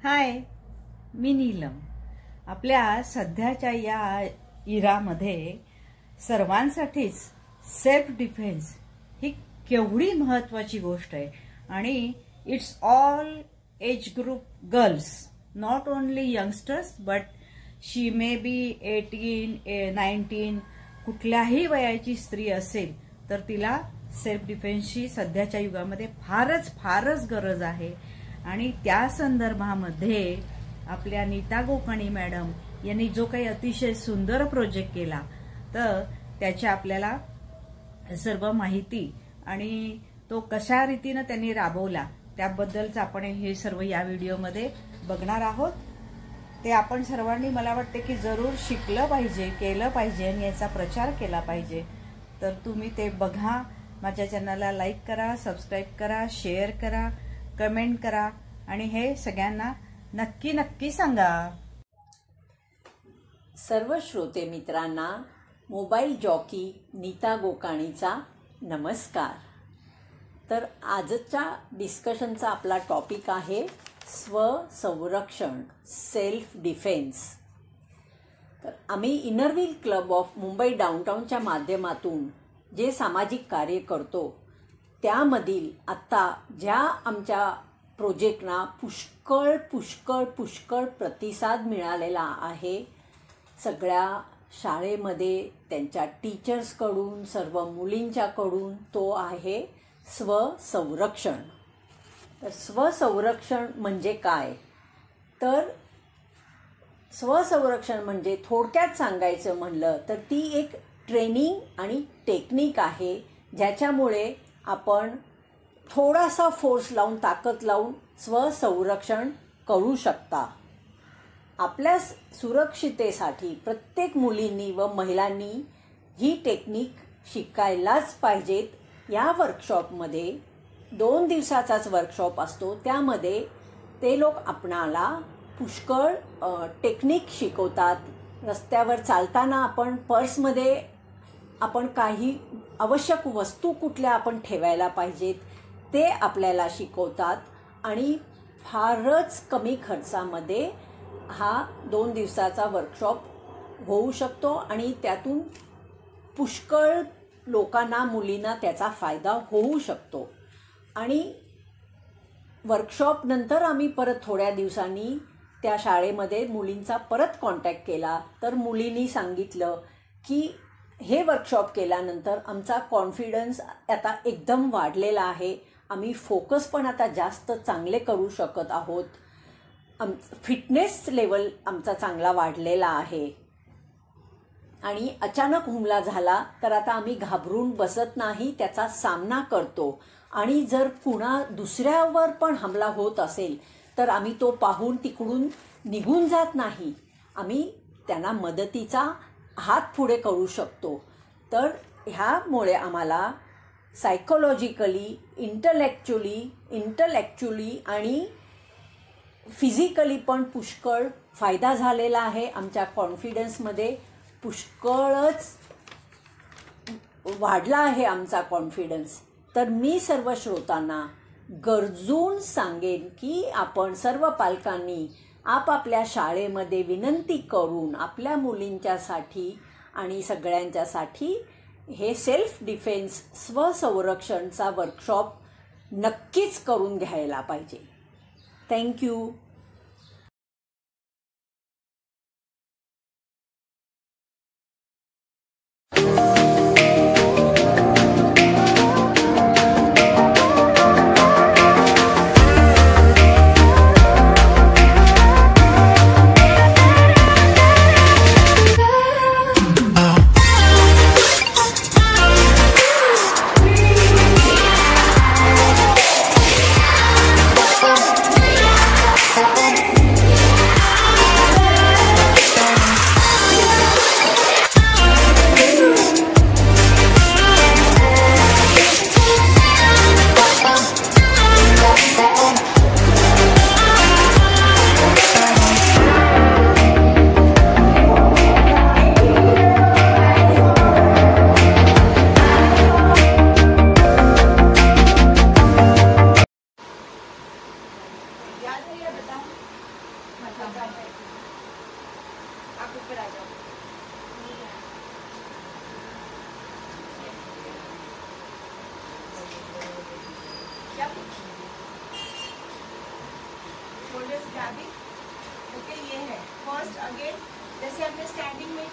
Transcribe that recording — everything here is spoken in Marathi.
हाय, मी नीलम। आपल्या सध्याच्या या इरामध्ये सर्वांसाठीच सेल्फ डिफेन्स ही केवढी महत्वाची गोष्ट आहे आणि it's all age group girls, not only youngsters but she may be 18, 19 कुठल्याही वयाची स्त्री असेल तर तिला सेल्फ डिफेन्सची सध्याच्या युगामध्ये फारच गरज आहे। आणि त्या संदर्भामध्ये आपल्या नीता गोकाणी मॅडम यांनी जो काही अतिशय सुंदर प्रोजेक्ट केला तर त्याच्या आपल्याला सर्व माहिती आणि तो कशा रीतीने त्यांनी राबवला त्याबद्दलच आपण हे सर्व या व्हिडिओमध्ये बघणार आहोत। ते आपण सर्वांनी मला वाटते की जरूर शिकलं पाहिजे, केलं पाहिजे आणि याचा प्रचार केला पाहिजे। तर तुम्ही ते बघा, माझ्या चॅनलला लाईक करा, सबस्क्राईब करा, शेअर करा, कमेंट करा आणि हे सगळ्यांना नक्की सांगा। सर्व श्रोते मित्रांना मोबाईल जॉकी नीता गोकाणीचा नमस्कार। तर आजच्या डिस्कशनचा आपला टॉपिक आहे स्वसंरक्षण, सेल्फ डिफेन्स। तर आम्ही Inner Wheel Club of Mumbai डाउनटाउनच्या माध्यमातून जे सामाजिक कार्य करतो त्यामधील आता ज्या आमच्या प्रोजेक्टना पुष्कळ प्रतिसाद मिळालेला आहे। सगळ्या शाळेमध्ये त्यांच्या टीचर्सकडून, सर्व मुलींच्याकडून, तो आहे स्वसंरक्षण। तर स्वसंरक्षण म्हणजे काय? तर स्वसंरक्षण म्हणजे थोडक्यात सांगायचं म्हणलं तर ती एक ट्रेनिंग आणि टेक्निक आहे ज्याच्यामुळे आपण थोडासा फोर्स लावून, ताकद लावून स्वसंरक्षण करू शकता। आपल्या सुरक्षितेसाठी प्रत्येक मुलींनी व महिलांनी ही टेक्निक शिकायलाच पाहिजेत। या वर्कशॉपमध्ये 2 दिवसाचाच वर्कशॉप असतो, त्यामध्ये ते लोक आपणाला पुष्कळ टेक्निक शिकवतात। रस्त्यावर चालताना आपण पर्समध्ये आपण काही आवश्यक वस्तू कुठल्या आपण ठेवायला पाहिजेत ते आपल्याला शिकवतात आणि फारच कमी खर्चामध्ये हा 2 दिवसाचा वर्कशॉप होऊ शकतो आणि त्यातून पुष्कळ लोकांना, मुलींना त्याचा फायदा होऊ शकतो। आणि वर्कशॉप नंतर आम्ही परत थोड्या दिवसांनी त्या शाळेमध्ये मुलींचा परत कॉन्टॅक्ट केला तर मुलींनी सांगितलं की हे वर्कशॉप केल्यानंतर आमचा कॉन्फिडन्स आता एकदम वाढलेला आहे, आम्ही फोकस पण आता जास्त चांगले करू शकत आहोत, फिटनेस लेवल आमचा चांगला वाढलेला आहे आणि अचानक हुमला झाला तर आता आम्ही घाबरून बसत नाही, त्याचा सामना करतो आणि जर कुणा दुसऱ्यावर पण हमला होत असेल तर आम्ही तो पाहून तिकडून निघून जात नाही, आम्ही त्यांना मदतीचा हात पुढे करू शकतो। तर ह्यामुळे आम्हाला सायकोलॉजिकली, इंटलेक्च्युअली आणि फिजिकली पण पुष्कळ फायदा झालेला आहे। आमच्या कॉन्फिडन्समध्ये पुष्कळच वाढला आहे आमचा कॉन्फिडन्स। तर मी सर्व श्रोतांना गरजून सांगेन की आपण सर्व पालकांनी आपापल्या शाळेमध्ये विनंती करून आपल्या मुलींच्यासाठी आणि सगळ्यांच्यासाठी हे सेल्फ डिफेन्स, स्वसंरक्षणचा वर्कशॉप नक्कीच करून घ्यायला पाहिजे। थँक्यू। आप ऊपर आ जाओ। Shoulders grabbing. ओके, ये है फर्स्ट। अगेन जैसे हमने स्टैंडिंग में